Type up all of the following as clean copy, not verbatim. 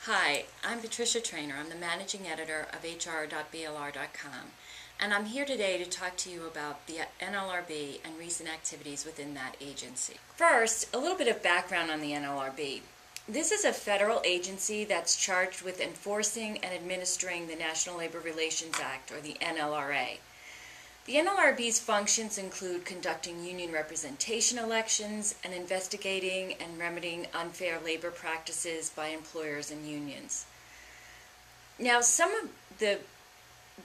Hi, I'm Patricia Trainor. I'm the managing editor of hr.blr.com, and I'm here today to talk to you about the NLRB and recent activities within that agency. First, a little bit of background on the NLRB. This is a federal agency that's charged with enforcing and administering the National Labor Relations Act, or the NLRA. The NLRB's functions include conducting union representation elections and investigating and remedying unfair labor practices by employers and unions. Now, some of the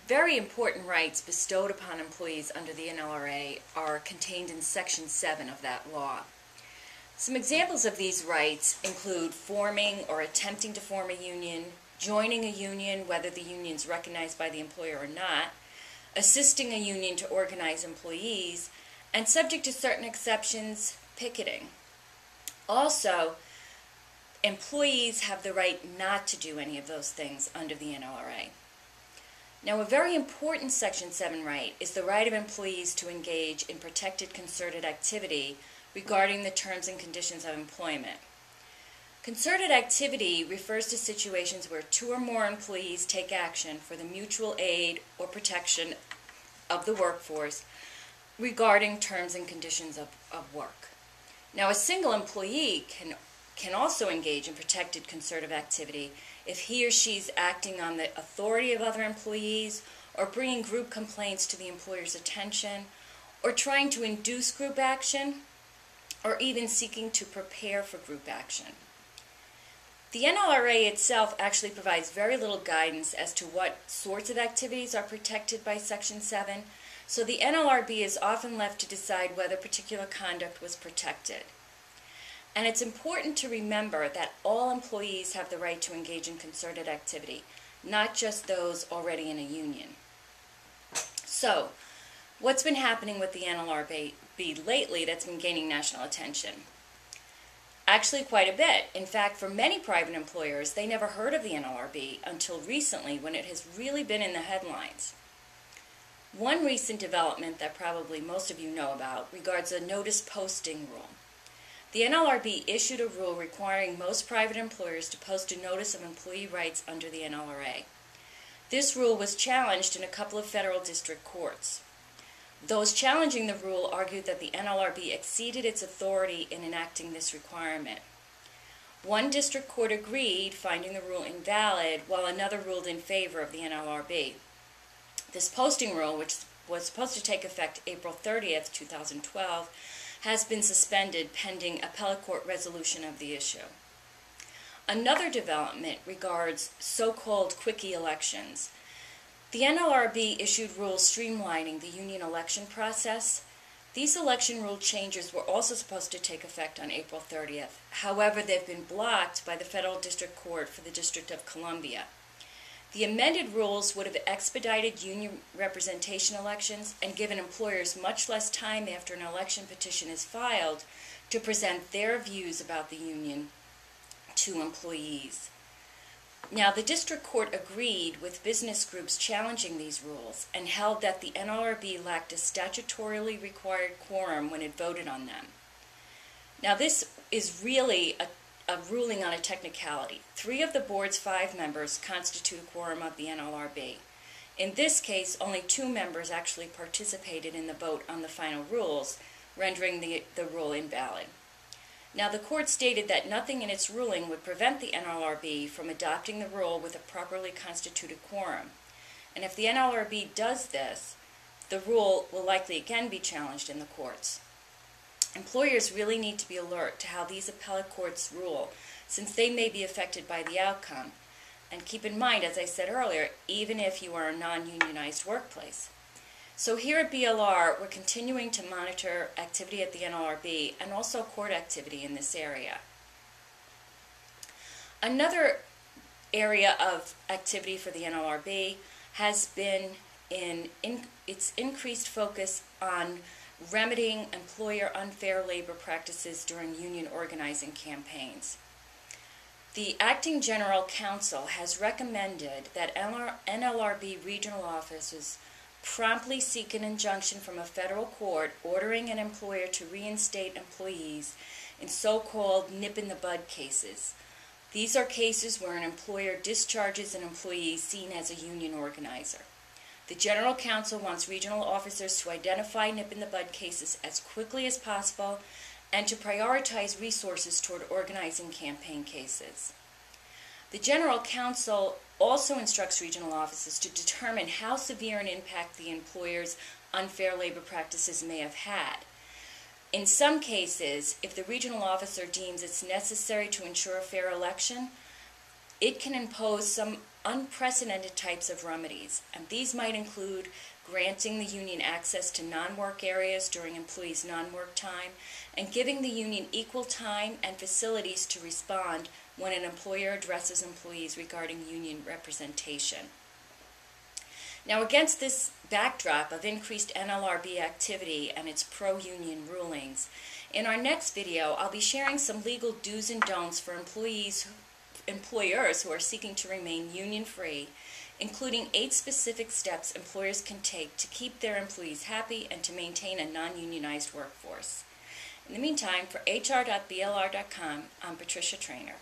very important rights bestowed upon employees under the NLRA are contained in Section 7 of that law. Some examples of these rights include forming or attempting to form a union, joining a union whether the union is recognized by the employer or not, assisting a union to organize employees, and subject to certain exceptions, picketing. Also, employees have the right not to do any of those things under the NLRA. Now, a very important Section 7 right is the right of employees to engage in protected concerted activity regarding the terms and conditions of employment. Concerted activity refers to situations where two or more employees take action for the mutual aid or protection of the workforce regarding terms and conditions of work. Now, a single employee can also engage in protected concerted activity if he or she is acting on the authority of other employees, or bringing group complaints to the employer's attention, or trying to induce group action, or even seeking to prepare for group action. The NLRA itself actually provides very little guidance as to what sorts of activities are protected by Section 7, so the NLRB is often left to decide whether particular conduct was protected. And it's important to remember that all employees have the right to engage in concerted activity, not just those already in a union. So, what's been happening with the NLRB lately that's been gaining national attention? Actually, quite a bit. In fact, for many private employers, they never heard of the NLRB until recently, when it has really been in the headlines. One recent development that probably most of you know about regards a notice posting rule. The NLRB issued a rule requiring most private employers to post a notice of employee rights under the NLRA. This rule was challenged in a couple of federal district courts. Those challenging the rule argued that the NLRB exceeded its authority in enacting this requirement. One district court agreed, finding the rule invalid, while another ruled in favor of the NLRB. This posting rule, which was supposed to take effect April 30th, 2012, has been suspended pending appellate court resolution of the issue. Another development regards so-called quickie elections. The NLRB issued rules streamlining the union election process. These election rule changes were also supposed to take effect on April 30th. However, they've been blocked by the Federal District Court for the District of Columbia. The amended rules would have expedited union representation elections and given employers much less time after an election petition is filed to present their views about the union to employees. Now, the district court agreed with business groups challenging these rules and held that the NLRB lacked a statutorily required quorum when it voted on them. Now, this is really a ruling on a technicality. 3 of the board's 5 members constitute a quorum of the NLRB. In this case, only 2 members actually participated in the vote on the final rules, rendering the rule invalid. Now, the court stated that nothing in its ruling would prevent the NLRB from adopting the rule with a properly constituted quorum. And if the NLRB does this, the rule will likely again be challenged in the courts. Employers really need to be alert to how these appellate courts rule, since they may be affected by the outcome. And keep in mind, as I said earlier, even if you are a non-unionized workplace. So here at BLR, we're continuing to monitor activity at the NLRB and also court activity in this area. Another area of activity for the NLRB has been in its increased focus on remedying employer unfair labor practices during union organizing campaigns. The Acting General Counsel has recommended that NLRB regional offices promptly seek an injunction from a federal court ordering an employer to reinstate employees in so-called nip-in-the-bud cases, These are cases where an employer discharges an employee seen as a union organizer. The General Counsel wants regional officers to identify nip-in-the-bud cases as quickly as possible and to prioritize resources toward organizing campaign cases. The General Counsel also instructs regional officers to determine how severe an impact the employer's unfair labor practices may have had. In some cases, if the regional officer deems it's necessary to ensure a fair election, it can impose some unprecedented types of remedies, and these might include granting the union access to non-work areas during employees' non-work time, and giving the union equal time and facilities to respond when an employer addresses employees regarding union representation. Now, against this backdrop of increased NLRB activity and its pro-union rulings, in our next video, I'll be sharing some legal do's and don'ts for employers who are seeking to remain union-free, including 8 specific steps employers can take to keep their employees happy and to maintain a non-unionized workforce. In the meantime, for hr.blr.com, I'm Patricia Trainor.